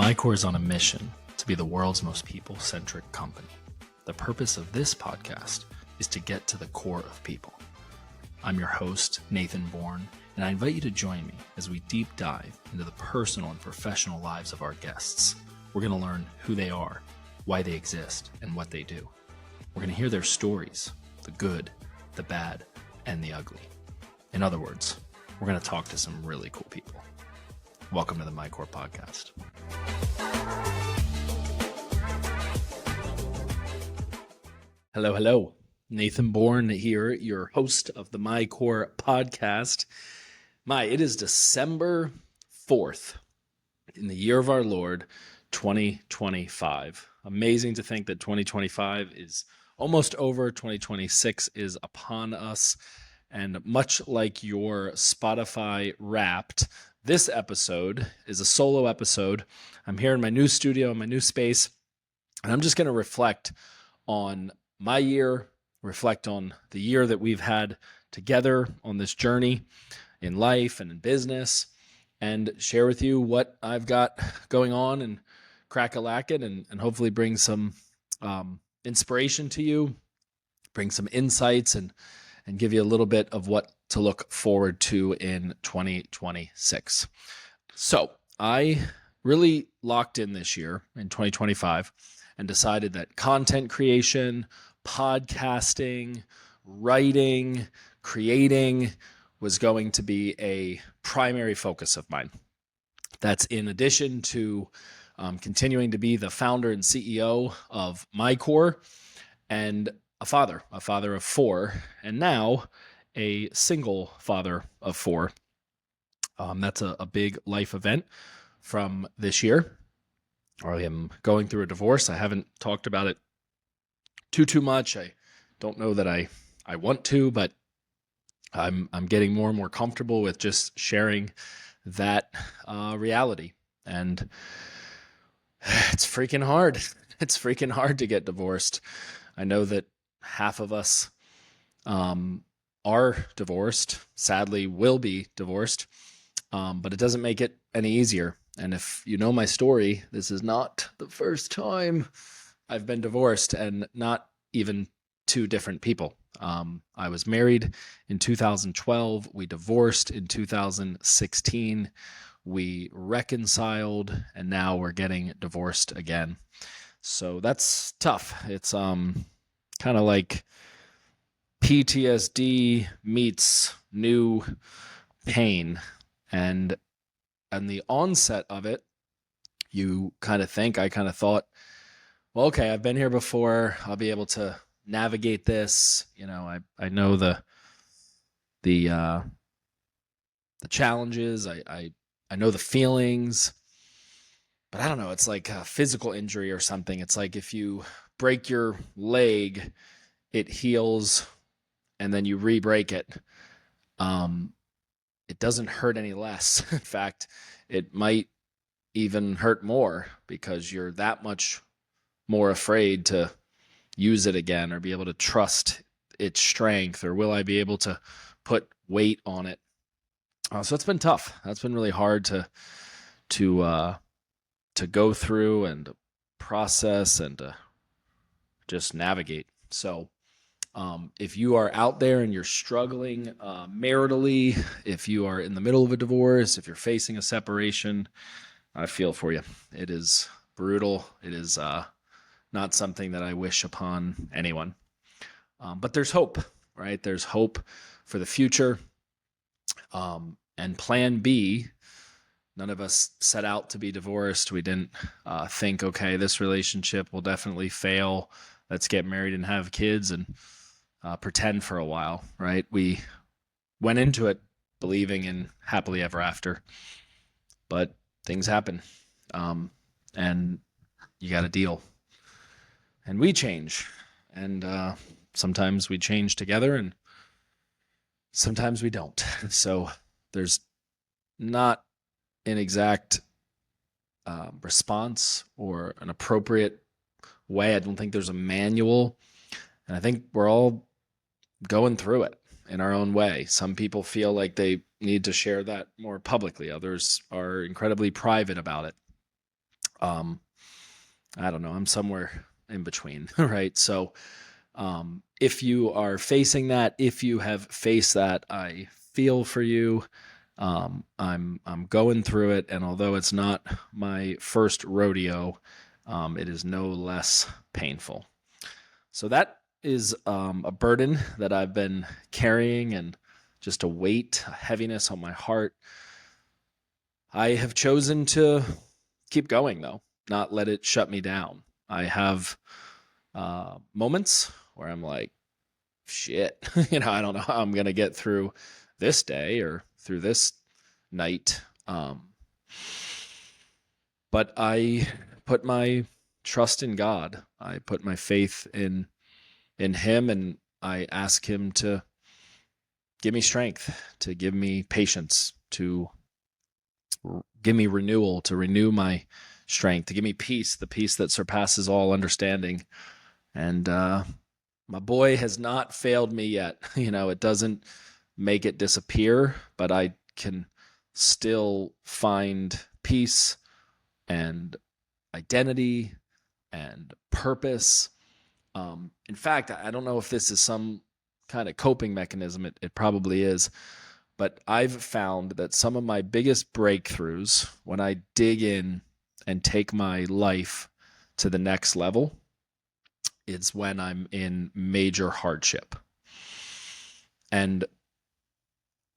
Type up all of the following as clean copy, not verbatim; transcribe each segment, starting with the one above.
MyCORE is on a mission to be the world's most people-centric company. The purpose of this podcast is to get to the core of people. I'm your host, Nathan Bourne, and I invite you to join me as we deep dive into the personal and professional lives of our guests. We're going to learn who they are, why they exist, and what they do. We're going to hear their stories, the good, the bad, and the ugly. In other words, we're going to talk to some really cool people. Welcome to the MyCORE podcast. Hello. Nathan Bourne here, your host of the MyCORE podcast. It is December 4th in the year of our Lord, 2025. Amazing to think that 2025 is almost over. 2026 is upon us. And much like your Spotify Wrapped, this episode is a solo episode. I'm here in my new studio, my new space, and I'm just going to reflect on my year, reflect on the year that we've had together on this journey in life and in business, and share with you what I've got going on and crack-a-lack-it and hopefully bring some inspiration to you, bring some insights, and give you a little bit of what to look forward to in 2026. So I really locked in this year in 2025 and decided that content creation, podcasting, writing, creating was going to be a primary focus of mine. That's in addition to continuing to be the founder and CEO of MyCORE and a father of four, and now a single father of four. That's a big life event from this year. I am going through a divorce. I haven't talked about it too much. I don't know that I want to, but I'm getting more and more comfortable with just sharing that reality. And it's freaking hard. It's freaking hard to get divorced. I know that half of us are divorced, sadly will be divorced, but it doesn't make it any easier. And if you know my story, this is not the first time I've been divorced, and not even two different people. I was married in 2012. We divorced in 2016. We reconciled, and now we're getting divorced again. So that's tough. It's kind of like PTSD meets new pain. And the onset of it, I kind of thought, well, okay, I've been here before. I'll be able to navigate this. You know, I know the challenges. I know the feelings, but I don't know. It's like a physical injury or something. It's like if you break your leg, it heals, and then you re-break it. It doesn't hurt any less. In fact, it might even hurt more because you're that much more afraid to use it again or be able to trust its strength, or will I be able to put weight on it? So it's been tough. That's been really hard to go through and process and to just navigate. So if you are out there and you're struggling maritally, if you are in the middle of a divorce, if you're facing a separation, I feel for you. It is brutal. It is not something that I wish upon anyone. But there's hope, right? There's hope for the future. And plan B, none of us set out to be divorced. We didn't think, okay, this relationship will definitely fail. Let's get married and have kids and pretend for a while, right? We went into it believing in happily ever after, but things happen, and you got to deal. And we change, and sometimes we change together, and sometimes we don't. So there's not an exact response or an appropriate way. I don't think there's a manual, and I think we're all going through it in our own way. Some people feel like they need to share that more publicly. Others are incredibly private about it. I don't know. I'm somewhere in between, right? So if you are facing that, if you have faced that, I feel for you. I'm going through it, and although it's not my first rodeo, it is no less painful. So that is a burden that I've been carrying, and just a weight, a heaviness on my heart. I have chosen to keep going, though, not let it shut me down. I have moments where I'm like, shit, I don't know how I'm going to get through this day or through this night. But I put my trust in God. I put my faith in him, and I ask him to give me strength, to give me patience, to give me renewal, to renew my strength, to give me peace, the peace that surpasses all understanding. And my boy has not failed me yet. It doesn't make it disappear, but I can still find peace and identity and purpose. In fact, I don't know if this is some kind of coping mechanism. It probably is. But I've found that some of my biggest breakthroughs, when I dig in and take my life to the next level, is when I'm in major hardship. And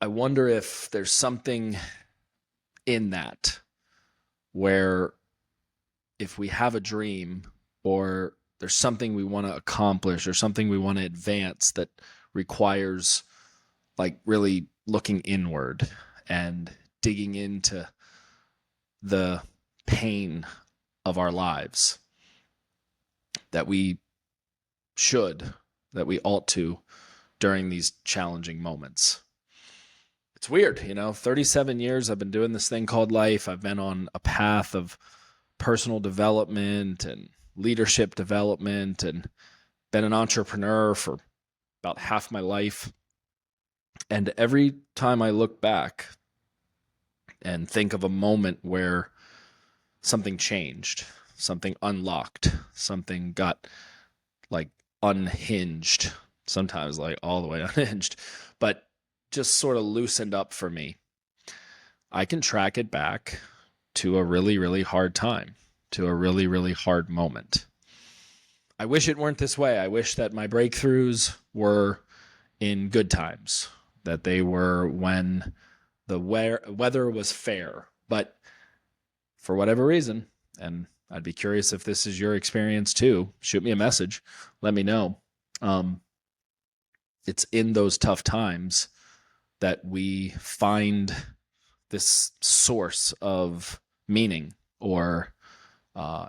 I wonder if there's something in that where if we have a dream, or there's something we want to accomplish, or something we want to advance that requires like really looking inward and digging into the pain of our lives, that we ought to during these challenging moments. It's weird, 37 years I've been doing this thing called life. I've been on a path of personal development and leadership development, and been an entrepreneur for about half my life. And every time I look back and think of a moment where something changed, something unlocked, something got like unhinged, sometimes like all the way unhinged, but just sort of loosened up for me, I can track it back to a really, really hard time, to a really, really hard moment. I wish it weren't this way. I wish that my breakthroughs were in good times, that they were when the weather was fair. But for whatever reason, and I'd be curious if this is your experience too, shoot me a message, let me know. It's in those tough times that we find this source of meaning, or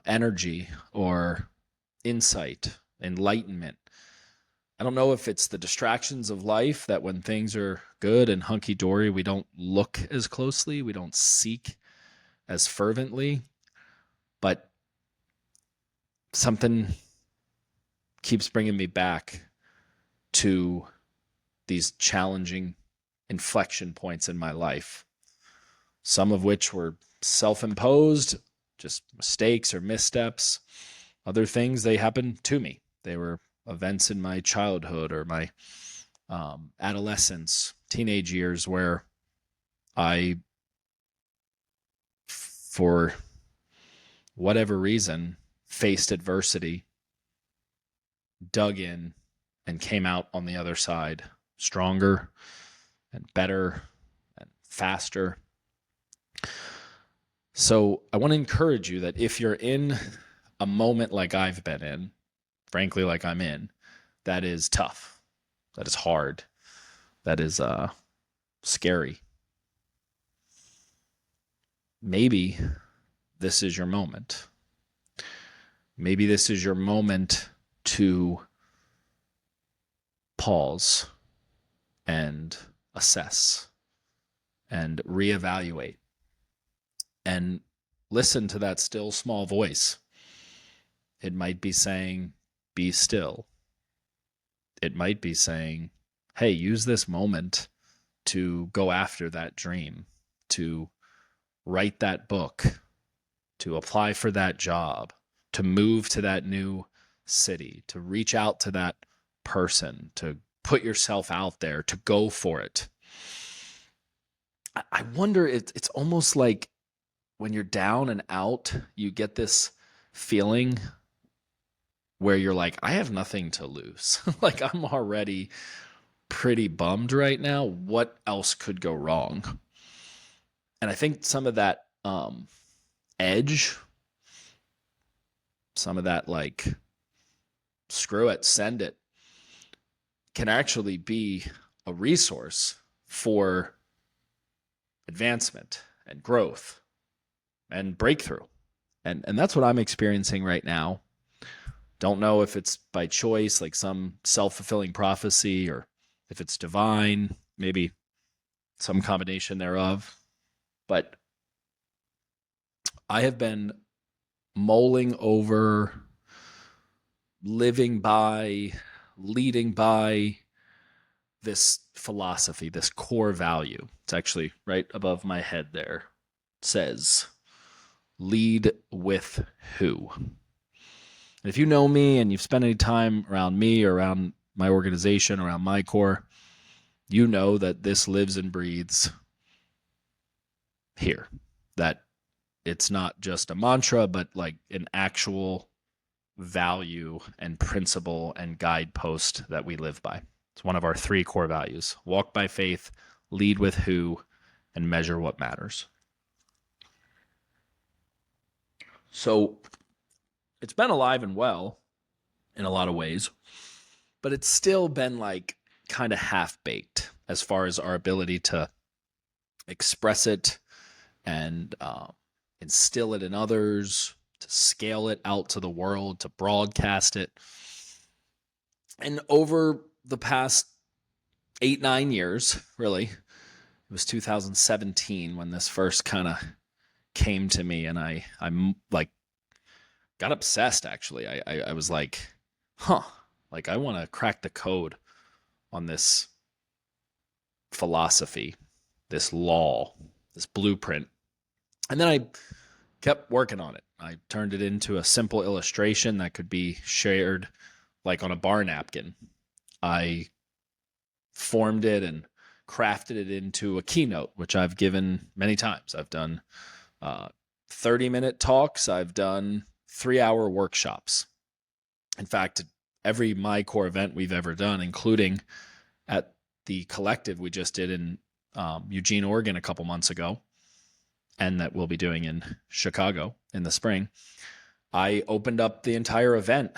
energy, or insight, enlightenment. I don't know if it's the distractions of life, that when things are good and hunky-dory, we don't look as closely, we don't seek as fervently, but something keeps bringing me back to these challenging inflection points in my life, some of which were self-imposed, just mistakes or missteps. Other things, they happened to me. They were events in my childhood or my adolescence, teenage years, where I, for whatever reason, faced adversity, dug in, and came out on the other side stronger and better and faster. So I want to encourage you that if you're in a moment like I've been in, frankly, like I'm in, that is tough, that is hard, that is scary, maybe this is your moment. Maybe this is your moment to pause and assess and reevaluate and listen to that still small voice. It might be saying, be still. It might be saying, hey, use this moment to go after that dream, to write that book, to apply for that job, to move to that new city, to reach out to that person, to put yourself out there, to go for it. I wonder, it's almost like when you're down and out, you get this feeling where you're like, I have nothing to lose. Like, I'm already pretty bummed right now. What else could go wrong? And I think some of that edge, some of that like, screw it, send it, can actually be a resource for advancement and growth and breakthrough. And that's what I'm experiencing right now. Don't know if it's by choice, like some self-fulfilling prophecy, or if it's divine, maybe some combination thereof. But I have been mulling over, living by, leading by this philosophy, this core value. It's actually right above my head there. It says, lead with who? And if you know me and you've spent any time around me or around my organization, around MyCORE, you know that this lives and breathes here. That it's not just a mantra, but like an actual value and principle and guidepost that we live by. It's one of our 3 core values: walk by faith, lead with who, and measure what matters. So it's been alive and well in a lot of ways, but it's still been like kind of half-baked as far as our ability to express it and instill it in others, to scale it out to the world, to broadcast it. And over the past 8-9 years, really, it was 2017 when this first kind of came to me, and I'm like got obsessed. Actually, I was like, like I want to crack the code on this philosophy, this law, this blueprint. And then I kept working on it. I turned it into a simple illustration that could be shared like on a bar napkin. I formed it and crafted it into a keynote, which I've given many times. I've done 30-minute talks. I've done 3-hour workshops. In fact, every MyCORE event we've ever done, including at the collective we just did in Eugene, Oregon a couple months ago, and that we'll be doing in Chicago in the spring, I opened up the entire event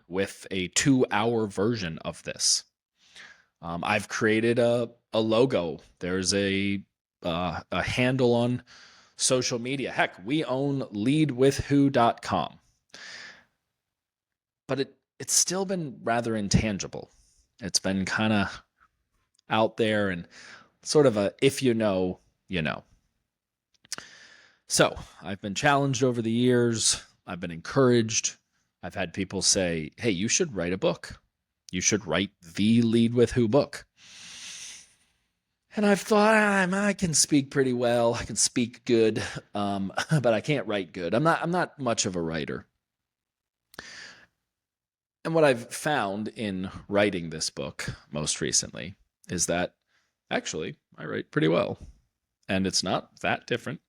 with a 2-hour version of this. I've created a logo. There's a handle on social media. Heck, we own leadwithwho.com. But it's still been rather intangible. It's been kind of out there and sort of a, if you know, you know. So I've been challenged over the years. I've been encouraged. I've had people say, hey, you should write a book. You should write the Lead With Who book. And I've thought, I can speak pretty well. I can speak good, but I can't write good. I'm not much of a writer. And what I've found in writing this book most recently is that actually I write pretty well. And it's not that different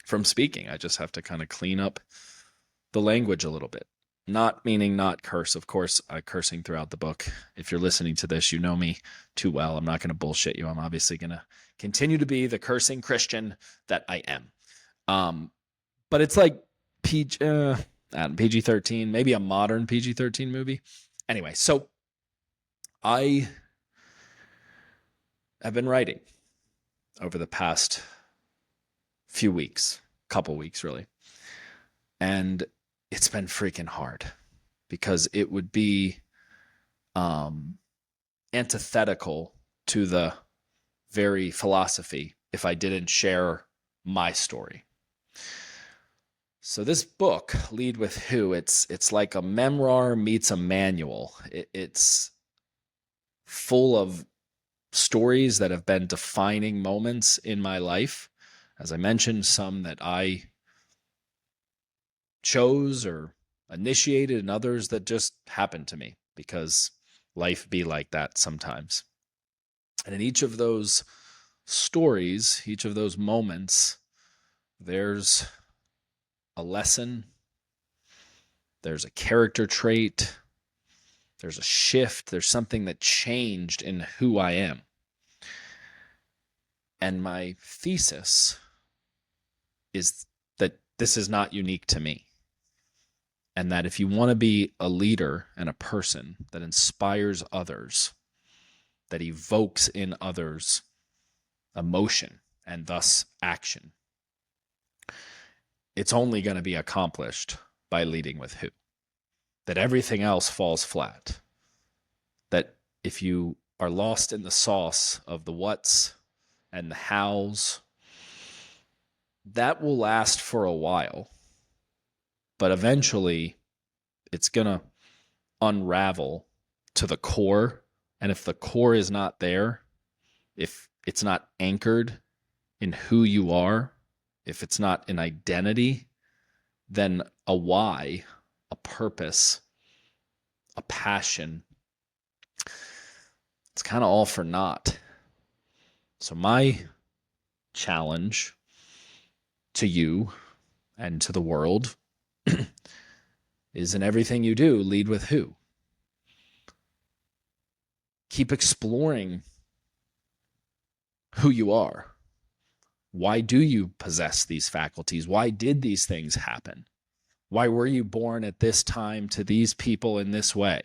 from speaking. I just have to kind of clean up the language a little bit. Not meaning not curse. Of course, I'm cursing throughout the book. If you're listening to this, you know me too well. I'm not going to bullshit you. I'm obviously going to continue to be the cursing Christian that I am. But it's like PG-13, maybe a modern PG-13 movie. Anyway, so I have been writing over the past few weeks, couple weeks really. And it's been freaking hard because it would be antithetical to the very philosophy if I didn't share my story. So this book, Lead With Who, it's like a memoir meets a manual. It's full of stories that have been defining moments in my life. As I mentioned, some that I chose or initiated, and others that just happened to me because life be like that sometimes. And in each of those stories, each of those moments, there's a lesson, there's a character trait, there's a shift, there's something that changed in who I am. And my thesis is that this is not unique to me. And that if you want to be a leader and a person that inspires others, that evokes in others emotion and thus action, it's only going to be accomplished by leading with who. That everything else falls flat. That if you are lost in the sauce of the whats and the hows, that will last for a while. But eventually, it's going to unravel to the core. And if the core is not there, if it's not anchored in who you are, if it's not an identity, then a why, a purpose, a passion, it's kind of all for naught. So my challenge to you and to the world is, in everything you do, lead with who. Keep exploring who you are. Why do you possess these faculties? Why did these things happen? Why were you born at this time to these people in this way?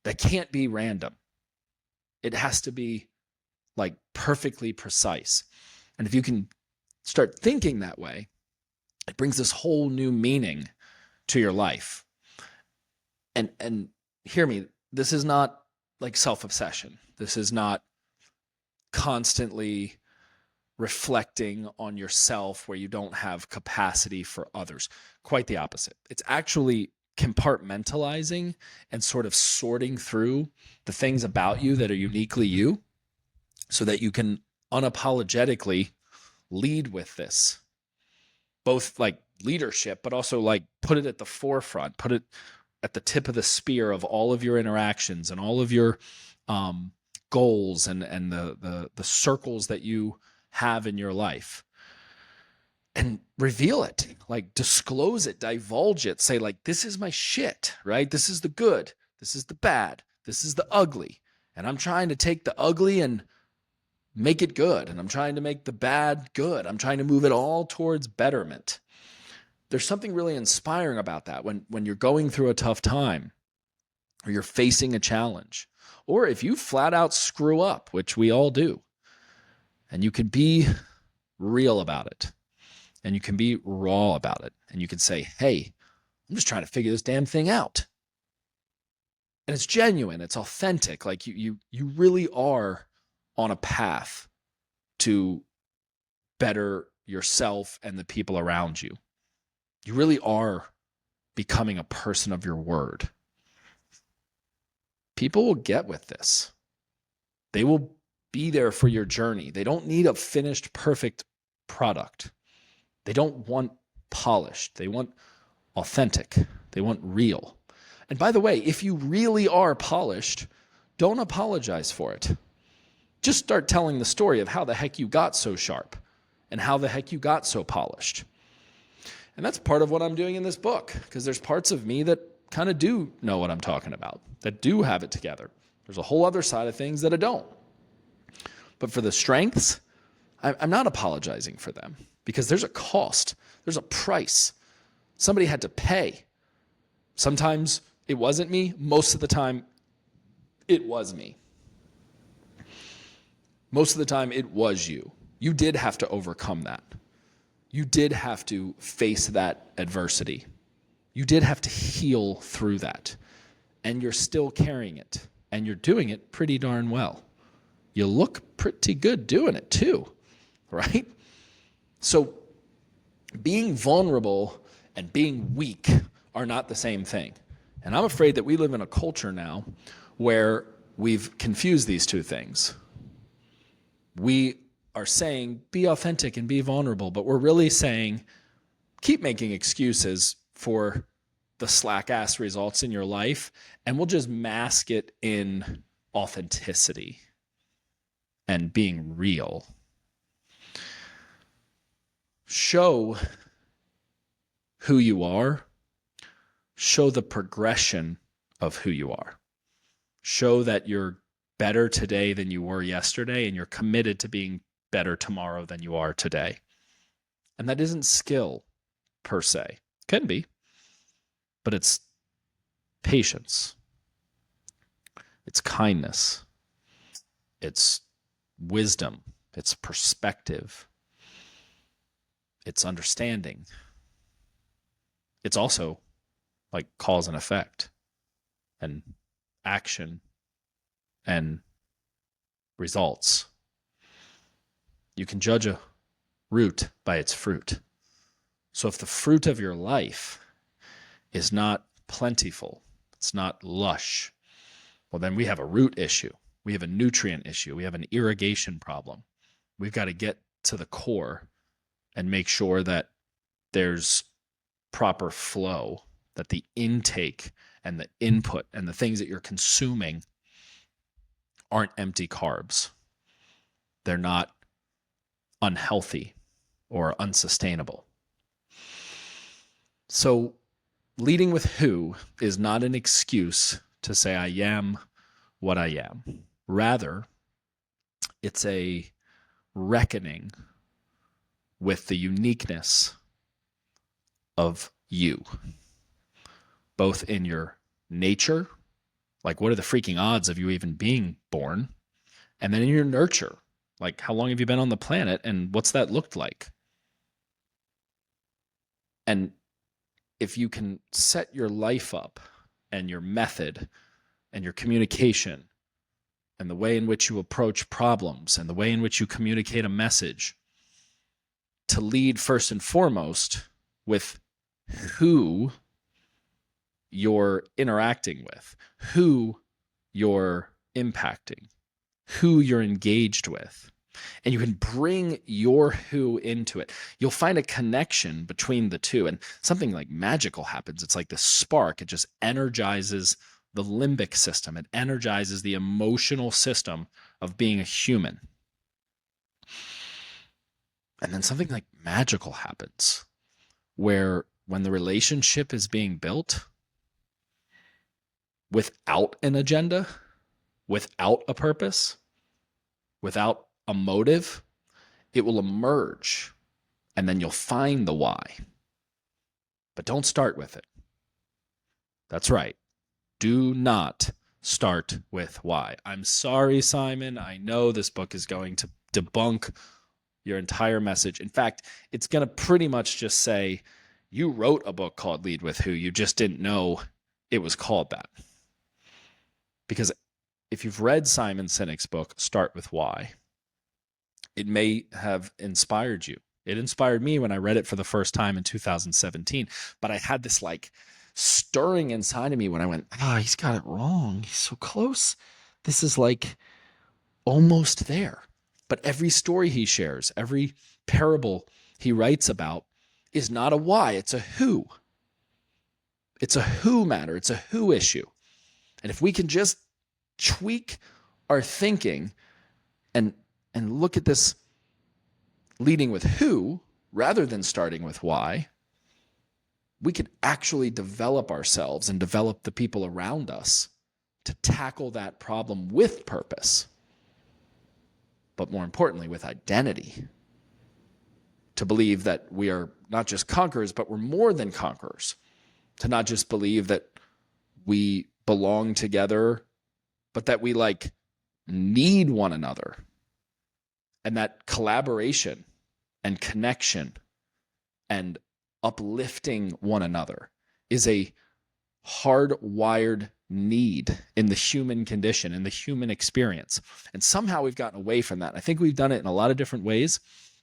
That can't be random. It has to be like perfectly precise. And if you can start thinking that way, it brings this whole new meaning to your life. And hear me, this is not like self-obsession. This is not constantly reflecting on yourself where you don't have capacity for others. Quite the opposite. It's actually compartmentalizing and sort of sorting through the things about you that are uniquely you so that you can unapologetically lead with this. Both like leadership, but also like put it at the forefront, put it at the tip of the spear of all of your interactions and all of your goals and the circles that you have in your life. And reveal it, like disclose it, divulge it, say like, this is my shit, right? This is the good, this is the bad, this is the ugly. And I'm trying to take the ugly and make it good. And I'm trying to make the bad good. I'm trying to move it all towards betterment. There's something really inspiring about that when you're going through a tough time or you're facing a challenge, or if you flat out screw up, which we all do, and you can be real about it. And you can be raw about it. And you can say, hey, I'm just trying to figure this damn thing out. And it's genuine. It's authentic. Like you really are on a path to better yourself and the people around you. You really are becoming a person of your word. People will get with this. They will be there for your journey. They don't need a finished, perfect product. They don't want polished. They want authentic. They want real. And by the way, if you really are polished, don't apologize for it. Just start telling the story of how the heck you got so sharp and how the heck you got so polished. And that's part of what I'm doing in this book, because there's parts of me that kind of do know what I'm talking about, that do have it together. There's a whole other side of things that I don't. But for the strengths, I'm not apologizing for them. Because there's a cost, there's a price. Somebody had to pay. Sometimes it wasn't me. Most of the time, it was me. Most of the time, it was you. You did have to overcome that. You did have to face that adversity. You did have to heal through that. And you're still carrying it. And you're doing it pretty darn well. You look pretty good doing it too, right? So being vulnerable and being weak are not the same thing. And I'm afraid that we live in a culture now where we've confused these two things. We are saying, be authentic and be vulnerable, but we're really saying, keep making excuses for the slack ass results in your life, and we'll just mask it in authenticity and being real. Show who you are. Show the progression of who you are. Show that you're better today than you were yesterday, and you're committed to being better tomorrow than you are today. And that isn't skill per se. Can be, but it's patience. It's kindness. It's wisdom. It's perspective. It's understanding. It's also like cause and effect and action and results. You can judge a root by its fruit. So if the fruit of your life is not plentiful, it's not lush, well, then we have a root issue. We have a nutrient issue. We have an irrigation problem. We've got to get to the core and make sure that there's proper flow, that the intake and the input and the things that you're consuming aren't empty carbs. They're not unhealthy or unsustainable. So leading with who is not an excuse to say I am what I am. Rather, it's a reckoning with the uniqueness of you, both in your nature, like what are the freaking odds of you even being born, and then in your nurture, like how long have you been on the planet and what's that looked like? And if you can set your life up and your method and your communication and the way in which you approach problems and the way in which you communicate a message to lead first and foremost with who you're interacting with, who you're impacting, who you're engaged with, and you can bring your who into it, you'll find a connection between the two, and something like magical happens. It's like this spark. It just energizes the limbic system. It energizes the emotional system of being a human. And then something like magical happens where when the relationship is being built without an agenda, without a purpose, without a motive, it will emerge, and then you'll find the why. But don't start with it. That's right. Do not start with why. I'm sorry, Simon. I know this book is going to debunk your entire message. In fact, it's going to pretty much just say, you wrote a book called Lead with Who. You just didn't know it was called that. Because if you've read Simon Sinek's book, Start with Why, it may have inspired you. It inspired me when I read it for the first time in 2017. But I had this like stirring inside of me when I went, he's got it wrong. He's so close. This is like almost there. But every story he shares, every parable he writes about is not a why, it's a who. It's a who matter. It's a who issue. And if we can just tweak our thinking and look at this leading with who rather than starting with why, we could actually develop ourselves and develop the people around us to tackle that problem with purpose, but more importantly, with identity. To believe that we are not just conquerors, but we're more than conquerors. To not just believe that we belong together, but that we like need one another. And that collaboration and connection and uplifting one another is a hardwired need in the human condition, in the human experience. And somehow we've gotten away from that. I think we've done it in a lot of different ways.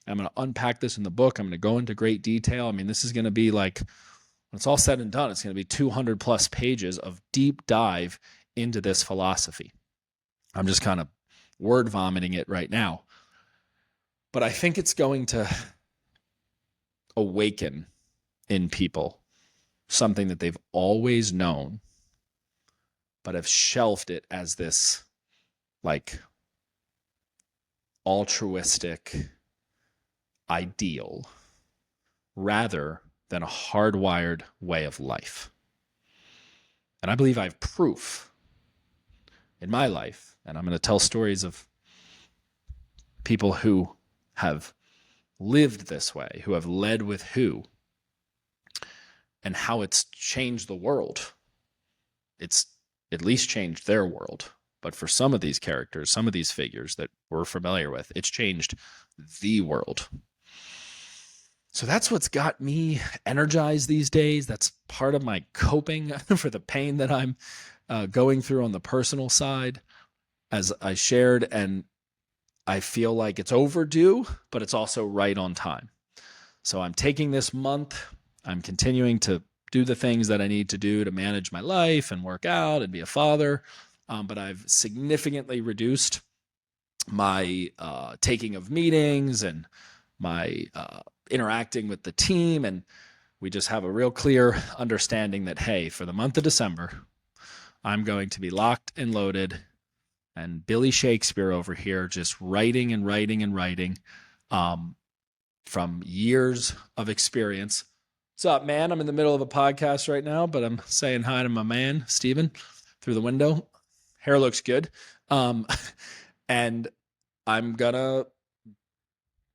I'm going to unpack this in the book. I'm going to go into great detail. I mean, this is going to be like, when it's all said and done, it's going to be 200 plus pages of deep dive into this philosophy. I'm just kind of word vomiting it right now. But I think it's going to awaken in people something that they've always known, but have shelved it as this like altruistic ideal rather than a hardwired way of life. And I believe I have proof in my life, and I'm going to tell stories of people who have lived this way, who have led with who, and how it's changed the world. It's at least changed their world. But for some of these characters, some of these figures that we're familiar with, it's changed the world. So that's what's got me energized these days. That's part of my coping for the pain that I'm going through on the personal side, as I shared. And I feel like it's overdue, but it's also right on time. So I'm taking this month. I'm continuing to do the things that I need to do to manage my life and work out and be a father. But I've significantly reduced my taking of meetings and my interacting with the team. And we just have a real clear understanding that, hey, for the month of December, I'm going to be locked and loaded and Billy Shakespeare over here just writing and writing and writing from years of experience. What's up, man? I'm in the middle of a podcast right now, but I'm saying hi to my man, Steven, through the window. Hair looks good. And I'm gonna,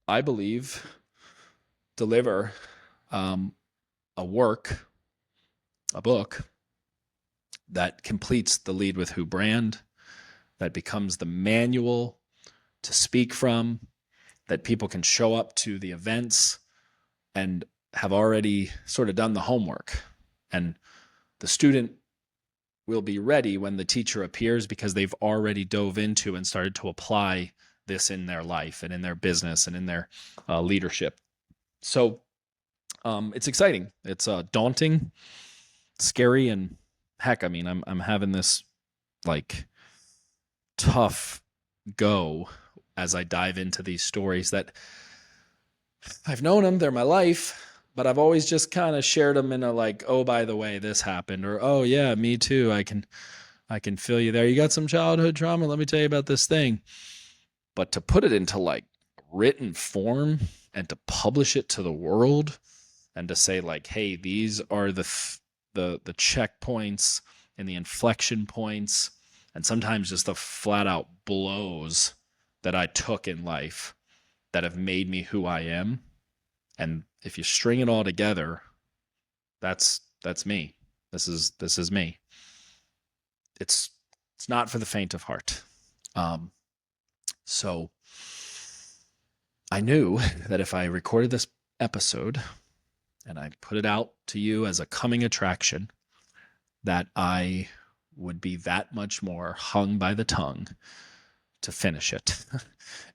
I believe, deliver a book that completes the Lead With Who brand, that becomes the manual to speak from, that people can show up to the events and have already sort of done the homework. And the student will be ready when the teacher appears because they've already dove into and started to apply this in their life and in their business and in their leadership. So it's exciting. It's daunting, scary, and heck, I mean, I'm having this like tough go as I dive into these stories that I've known them, they're my life, but I've always just kind of shared them in a like, oh, by the way, this happened, or oh yeah, me too. I can feel you there. You got some childhood trauma. Let me tell you about this thing. But to put it into like written form and to publish it to the world and to say like, hey, these are the checkpoints and the inflection points and sometimes just the flat out blows that I took in life that have made me who I am. And if you string it all together, that's me. This is me. It's not for the faint of heart. So I knew that if I recorded this episode and I put it out to you as a coming attraction, that I would be that much more hung by the tongue to finish it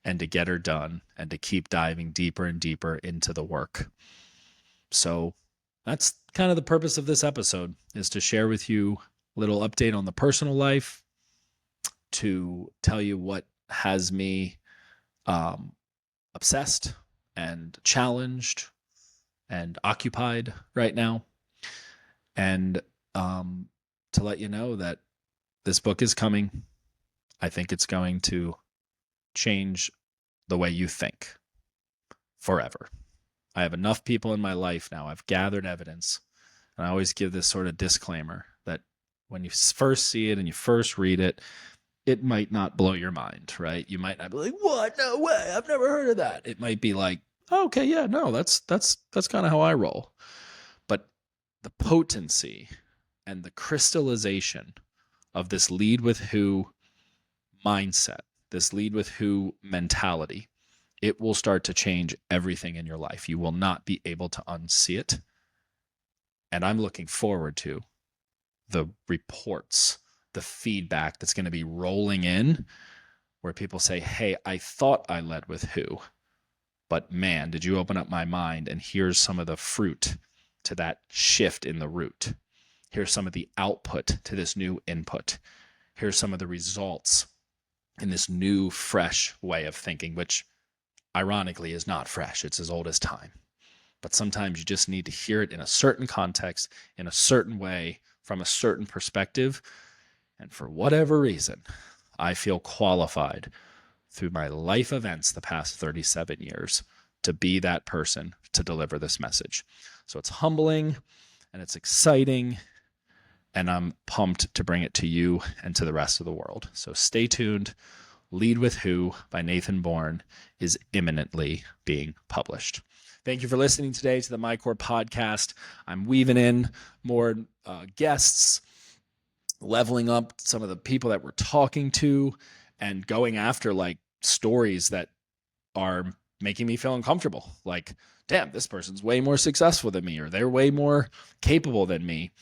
and to get her done and to keep diving deeper and deeper into the work. So that's kind of the purpose of this episode, is to share with you a little update on the personal life, to tell you what has me obsessed and challenged and occupied right now, and to let you know that this book is coming. I think it's going to change the way you think forever. I have enough people in my life now. I've gathered evidence. And I always give this sort of disclaimer that when you first see it and you first read it, it might not blow your mind, right? You might not be like, what? No way. I've never heard of that. It might be like, oh, okay, yeah, no, that's kind of how I roll. But the potency and the crystallization of this lead with who mindset, this lead with who mentality, it will start to change everything in your life. You will not be able to unsee it. And I'm looking forward to the reports, the feedback that's going to be rolling in where people say, hey, I thought I led with who, but man, did you open up my mind, and here's some of the fruit to that shift in the root. Here's some of the output to this new input. Here's some of the results in this new, fresh way of thinking, which ironically is not fresh. It's as old as time. but sometimes you just need to hear it in a certain context, in a certain way, from a certain perspective. And for whatever reason, I feel qualified through my life events the past 37 years to be that person to deliver this message. So it's humbling and it's exciting, and I'm pumped to bring it to you and to the rest of the world. So stay tuned. Lead with Who by Nathan Bourne is imminently being published. Thank you for listening today to the MyCORE podcast. I'm weaving in more guests, leveling up some of the people that we're talking to, and going after like stories that are making me feel uncomfortable. Like, damn, this person's way more successful than me, or they're way more capable than me.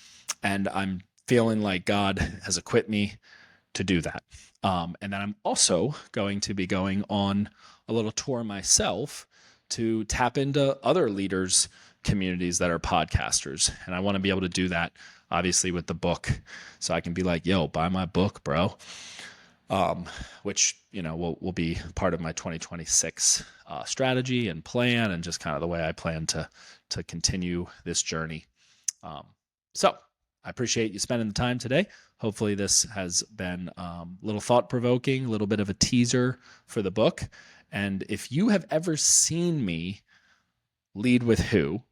And I'm feeling like God has equipped me to do that. And then I'm also going to be going on a little tour myself to tap into other leaders' communities that are podcasters. And I want to be able to do that, obviously, with the book. So I can be like, yo, buy my book, bro. Which, will be part of my 2026 strategy and plan, and just kind of the way I plan to continue this journey. So I appreciate you spending the time today. Hopefully this has been a little thought-provoking, a little bit of a teaser for the book. And if you have ever seen me lead with who,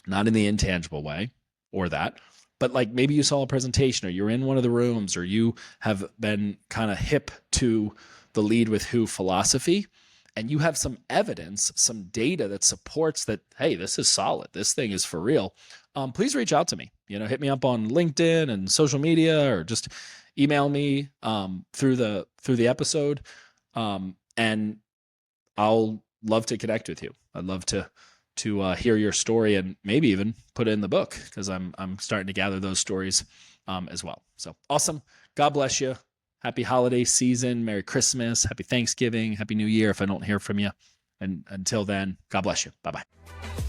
not in the intangible way or that, but like maybe you saw a presentation, or you're in one of the rooms, or you have been kind of hip to the lead with who philosophy, and you have some evidence, some data that supports that, hey, this is solid, this thing is for real, please reach out to me. Hit me up on LinkedIn and social media, or just email me through the episode, and I'll love to connect with you. I'd love to hear your story, and maybe even put it in the book, because I'm starting to gather those stories as well. So awesome. God bless you. Happy holiday season. Merry Christmas. Happy Thanksgiving. Happy New Year if I don't hear from you. And until then, God bless you. Bye-bye.